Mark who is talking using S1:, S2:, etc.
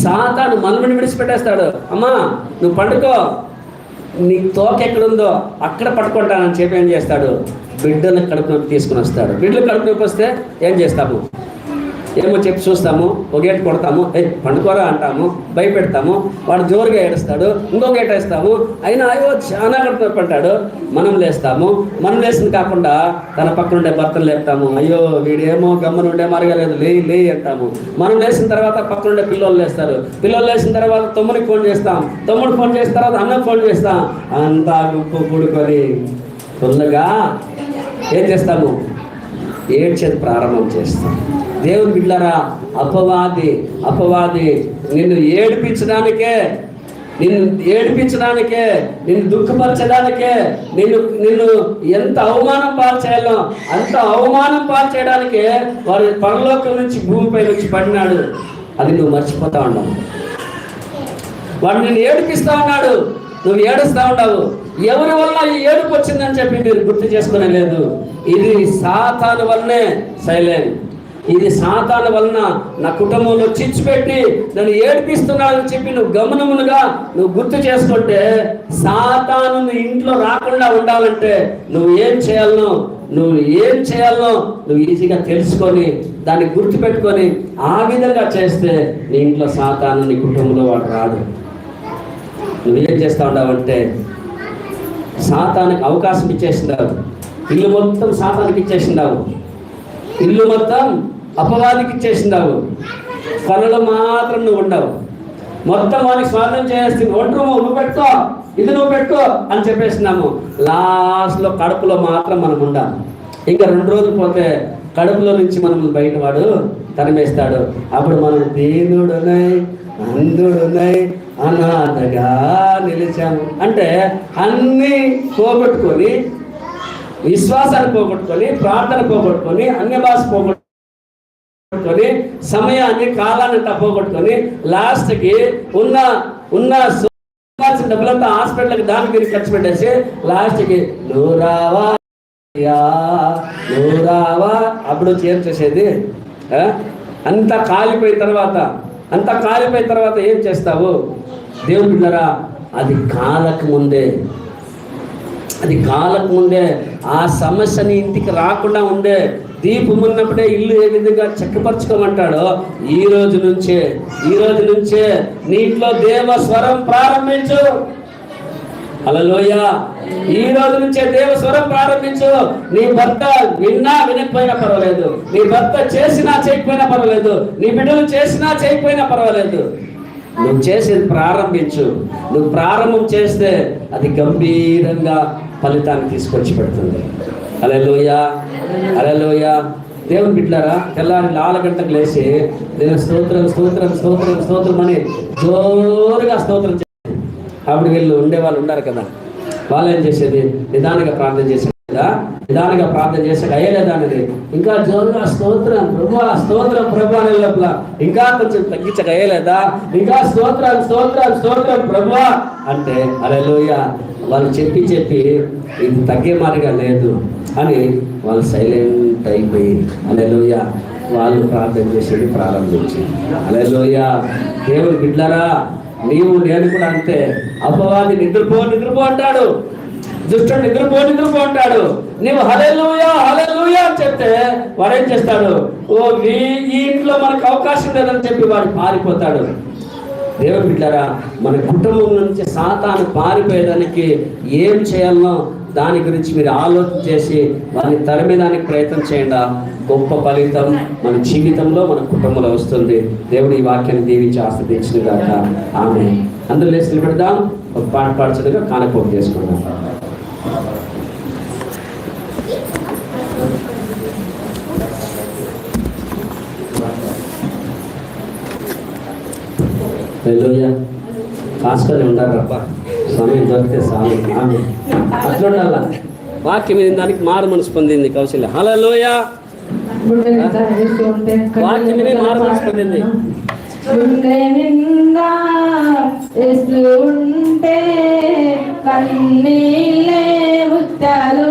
S1: సాతాను మనల్ని విడిచిపెట్టేస్తాడు. అమ్మా నువ్వు పండుకో, నీ తోక ఎక్కడుందో అక్కడ పట్టుకుంటానని చెప్పి ఏం చేస్తాడు, బిడ్డలు కడుపు నొప్పి తీసుకుని వస్తాడు. బిడ్డలు కడుపు నొప్పి వస్తే ఏం చేస్తాము, ఏమో చెప్పి చూస్తాము, ఒక గేట్ కొడతాము, పండుకోరా అంటాము, భయపెడతాము, వాడు జోరుగా ఏడుస్తాడు, ఇంకో గేట్ వేస్తాము, అయినా అయ్యో చాలా కడుపు నొప్పి అంటాడు. మనం లేస్తాము, మనం లేచింది కాకుండా తన పక్కన ఉండే భర్తను లేపుతాము, అయ్యో వీడేమో గమ్మను ఉండే మరగలేదు, లే అంటాము. మనం లేచిన తర్వాత పక్కన ఉండే పిల్లలు లేస్తారు, పిల్లలు లేచిన తర్వాత తమ్ముడికి ఫోన్ చేస్తాం, తమ్ముడు ఫోన్ చేసిన తర్వాత అన్నకు ఫోన్ చేస్తాం, అంతా గుప్పు కూడుకొని ఫుల్గా ఏం చేస్తాము, ఏడ్చేది ప్రారంభం చేస్తాం. దేవుని బిడ్డలారా, అపవాది నిన్ను ఏడిపించడానికే, నిన్ను దుఃఖపరచడానికే, నిన్ను ఎంత అవమానం పాలు చేయాలో అంత అవమానం పాలు చేయడానికే వారి పరలోకం నుంచి భూమిపై వచ్చి పడినాడు. అది నువ్వు మర్చిపోతా ఉన్నావు. వాడు నిన్ను ఏడిపిస్తా ఉన్నాడు, నువ్వు ఏడుస్తూ ఉన్నావు. ఎవరి వల్ల ఈ ఏడుపు వచ్చిందని చెప్పి మీరు గుర్తు చేసుకునే లేదు. ఇది సాతాను వల్లనే సైలెంట్. ఇది సాతాను వలన నా కుటుంబంలో చిచ్చుపెట్టి నన్ను ఏడిపిస్తున్నాడని చెప్పి నువ్వు గమనములుగా నువ్వు గుర్తు చేసుకుంటే, సాతాను ఇంట్లో రాకుండా ఉండాలంటే నువ్వు ఏం చేయాలనో నువ్వు ఈజీగా తెలుసుకొని దాన్ని గుర్తుపెట్టుకొని ఆ విధంగా చేస్తే నీ ఇంట్లో సాతాను నీ కుటుంబంలో వాడు రాడు. నువ్వేం చేస్తా ఉన్నావంటే సాతానికి అవకాశం ఇచ్చేసినావు. ఇల్లు మొత్తం సాతానికి ఇచ్చేసినావు, ఇల్లు మొత్తం అపవాదికి ఇచ్చేసినావు. పనులు మాత్రం నువ్వు ఉండవు, మొత్తం వానికి స్వాధీనం చేస్తుంది. ఒంటరి నువ్వు పెట్టుకో, ఇది నువ్వు పెట్టుకో అని చెప్పేసినాము. లాస్ట్లో కడుపులో మాత్రం మనం ఉండాలి. ఇంకా 2 రోజులు పోతే కడుపులో నుంచి మనం బయట వాడు తరిమేస్తాడు. అప్పుడు మనం దీనుడునై అందుడునై అనాథగా నిలిచాము అంటే అన్నీ పోగొట్టుకొని, విశ్వాసాన్ని పోగొట్టుకొని, ప్రార్థన పోగొట్టుకొని, అన్య భాష పోగొట్టుకొని, సమయాన్ని కాలాన్ని పోగొట్టుకొని, లాస్ట్కి ఉన్న డబ్బులంతా హాస్పిటల్కి దానికి మీరు ఖర్చు పెట్టేసి లాస్ట్కి నువ్వు రావా అప్పుడు చేర్చేసేది. అంతా కాలిపోయిన తర్వాత ఏం చేస్తావు? దేవుని బిడ్డలారా, అది కాలక ముందే ఆ సమస్యని ఇంటికి రాకుండా ఉండే దీపం ఉన్నప్పుడే ఇల్లు ఏ విధంగా చక్కపరచుకోమంటాడో ఈ రోజు నుంచే నీటిలో దేవ స్వరం ప్రారంభించు. హల్లెలూయా. ఈ రోజు నుంచే దేవ స్వరం ప్రారంభించు. నీ భర్త విన్నా వినకపోయినా పర్వాలేదు, నీ భర్త చేసినా చేయకపోయినా పర్వాలేదు, నీ బిడ్డలు చేసినా చేయకపోయినా పర్వాలేదు, నువ్వు చేసేది ప్రారంభించు. నువ్వు ప్రారంభం చేస్తే అది గంభీరంగా ఫలితాన్ని తీసుకొచ్చి పెడుతుంది. హల్లెలూయా. దేవుని బిడ్డలారా, తెల్లారి 4 గంటలకు లేచి నేను స్తోత్రం అని జోరుగా స్తోత్రం చేసి, అప్పుడు వీళ్ళు ఉండేవాళ్ళు ఉన్నారు కదా, వాళ్ళు ఏం చేసేది, నిదానంగా ప్రార్థన చేసేది. నిదానంగా ప్రార్థన చేసాక అయ్యలేదా అనేది ఇంకా జోరుగా స్తోత్రం ప్రభు అనే లోపల ఇంకా కొంచెం తగ్గించక అయ్యలేదా, ఇంకా స్తోత్రం ప్రభు అంటే హల్లెలూయా. వాళ్ళు చెప్పి ఇది తగ్గే మారిగా లేదు అని వాళ్ళు సైలెంట్ అయిపోయి హల్లెలూయా వాళ్ళు ప్రార్థన చేసేది ప్రారంభించింది. హల్లెలూయా. దేవుని బిడ్డలారా, నేను కూడా అంతే. అపవాది నిద్రపో అంటాడు, దుష్టుడు నిద్రపో అంటాడు. నువ్వు హల్లెలూయా అని చెప్తే వాడు ఏం చేస్తాడు, ఈ ఇంట్లో మనకు అవకాశం లేదని చెప్పి వాడు పారిపోతాడు. దేవుని బిడ్డలారా, మన కుటుంబం నుంచి సాతాను పారిపోయేదానికి ఏం చేయాలనో దాని గురించి మీరు ఆలోచన చేసి వారిని తరిమేదానికి ప్రయత్నం చేయండి. గొప్ప ఫలితం మన జీవితంలో మన కుటుంబంలో వస్తుంది. దేవుడు ఈ వాక్యాన్ని దీవించి ఆస్వాదించిన గాక. ఆమె అందరూ లేచి నిలబెడదాం. ఒక పాట పాడుచుగా కానపోటు చేసుకుందాం. హల్లెలూయా. కాసుకొని ఉండాలి రప్ప, సమయం దొరికితే చాలు. ఆమె అట్లా ఉండాల. వాక్యం మీద దానికి మారు మనసు పొందింది కౌశల్య. హల్లెలూయా. వాక్యం మీద మారు మనసు పొందింది.
S2: కన్నీళ్ళే ఉత్తలు